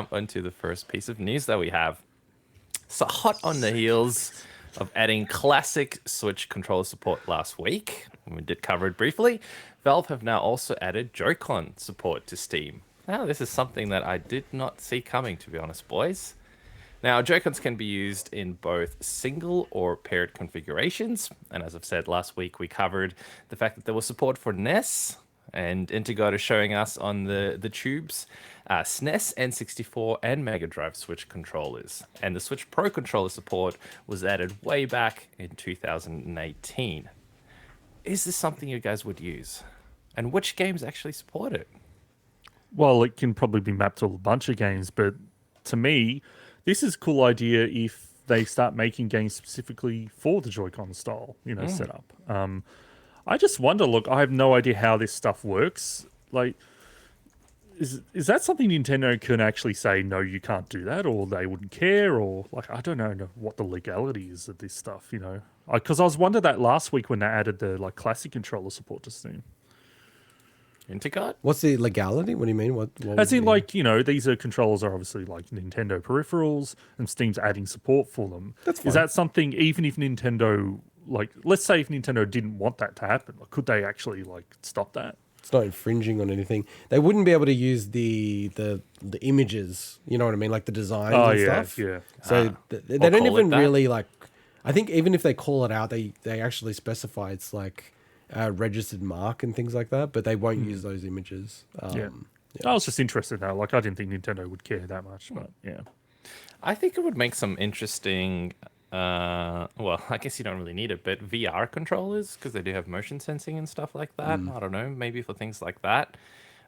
jump into the first piece of news that we have. So hot on the heels of adding classic Switch controller support last week, we did cover it briefly, Valve have now also added Joycon support to Steam. Now, this is something that I did not see coming, to be honest, boys. Now, Joy-Cons can be used in both single or paired configurations. And as I've said last week, we covered the fact that there was support for NES, and Integod is showing us on the tubes SNES, N64, and Mega Drive Switch controllers. And the Switch Pro controller support was added way back in 2018. Is this something you guys would use? And which games actually support it? Well, it can probably be mapped to a bunch of games, but to me, this is a cool idea if they start making games specifically for the Joy-Con style, setup. I just wonder, look, I have no idea how this stuff works. Like, is that something Nintendo can actually say, no, you can't do that, or they wouldn't care, or, like, I don't know what the legality is of this stuff, Because I was wondering that last week when they added the, like, classic controller support to Steam. Integod? What's the legality? What do you mean? What As in, like, these are controllers are obviously like Nintendo peripherals, and Steam's adding support for them. That's fine. Is that something, even if Nintendo, like, let's say if Nintendo didn't want that to happen, like, could they actually, like, stop that? It's not infringing on anything. They wouldn't be able to use the images, you know what I mean? Like the designs and stuff. Yeah. So they don't even really, like, I think even if they call it out, they actually specify it's like registered mark and things like that, but they won't use those images. Yeah. I was just interested now. Like, I didn't think Nintendo would care that much, but yeah. I think it would make some interesting, well, I guess you don't really need it, but VR controllers, because they do have motion sensing and stuff like that. I don't know, maybe for things like that.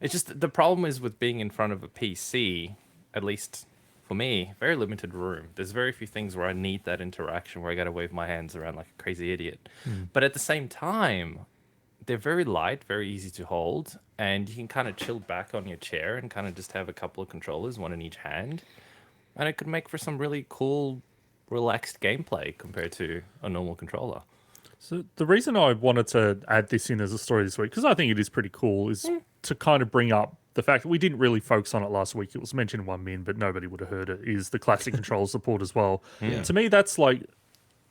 It's just, the problem is with being in front of a PC, at least for me, very limited room. There's very few things where I need that interaction, where I got to wave my hands around like a crazy idiot. But at the same time, they're very light, very easy to hold, and you can kind of chill back on your chair and kind of just have a couple of controllers, one in each hand. And it could make for some really cool, relaxed gameplay compared to a normal controller. So the reason I wanted to add this in as a story this week, because I think it is pretty cool, is to kind of bring up the fact that we didn't really focus on it last week. It was mentioned in 1 min, but nobody would have heard it, is the classic control support as well. To me, that's like,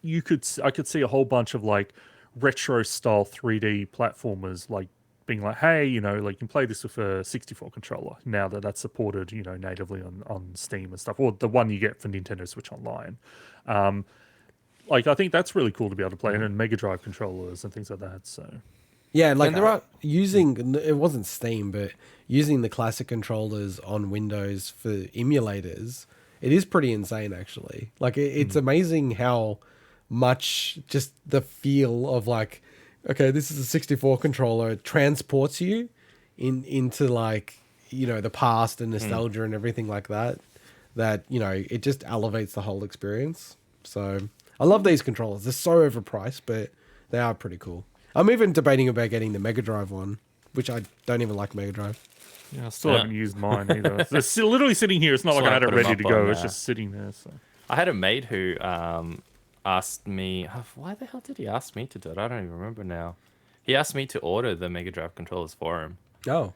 I could see a whole bunch of like retro style 3D platformers like being like, hey, like you can play this with a 64 controller now that that's supported, natively on Steam and stuff, or the one you get for Nintendo Switch Online. Like, I think that's really cool to be able to play, and Mega Drive controllers and things like that. So yeah, like there are using, it wasn't Steam, but using the classic controllers on Windows for emulators, it is pretty insane actually. Like it's amazing how much just the feel of like, okay, this is a 64 controller, it transports you into like, the past and nostalgia and everything like that, it just elevates the whole experience. So I love these controllers. They're so overpriced, but they are pretty cool. I'm even debating about getting the Mega Drive one, which I don't even like Mega Drive. yeah, I still haven't used mine either. It's still literally sitting here. It's not like I had it ready to go. It's just sitting there. So I had a mate who asked me, why the hell did he ask me to do it? I don't even remember now. He asked me to order the Mega Drive controllers for him. Oh.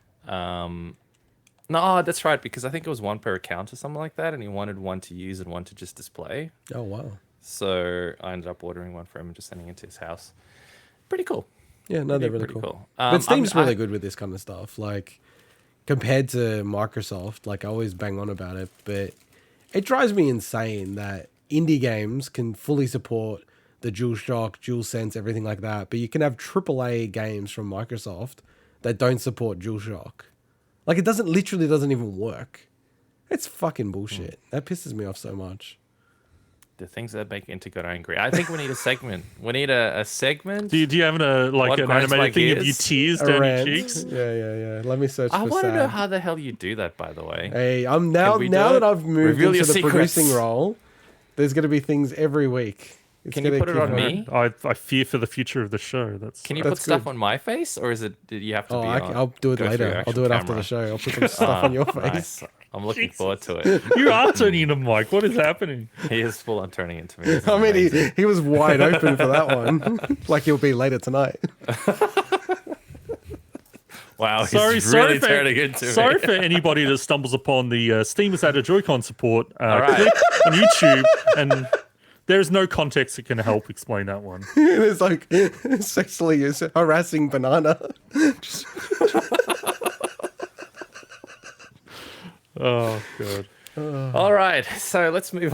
No, that's right, because I think it was one per account or something like that, and he wanted one to use and one to just display. Oh, wow. So I ended up ordering one for him and just sending it to his house. Pretty cool. Yeah, no, they're really cool. But But Steam's really good with this kind of stuff. Like, compared to Microsoft, like, I always bang on about it, but it drives me insane that indie games can fully support the DualShock, DualSense, everything like that, but you can have AAA games from Microsoft that don't support DualShock. Like, it literally doesn't even work. It's fucking bullshit. That pisses me off so much. The things that make Integod angry. I think we need a segment. We need a segment. do you have an animated thing of your tears down your cheeks? Yeah. Let me search I for want to sad. know how the hell you do that, by the way. Hey, I'm now that I've moved Reveal into your the secrets. producing role, there's going to be things every week. Can you put it on me? I fear for the future of the show. Can you put stuff good. on my face, or is it? Did you have to be? I'll do it go through later. your I'll actual do it after camera? the show. I'll put some stuff on your face. Nice. I'm looking forward to it. You are turning into Mike. What is happening? He is full on turning into me. I mean, he was wide open for that one, like he'll be later tonight. Wow, he's Sorry really for, turning into sorry me. for anybody that stumbles upon the Steam has added Joy-Con support. right. Click on YouTube, and there's no context that can help explain that one. It's like sexually harassing banana. Oh, God. All right, so let's move on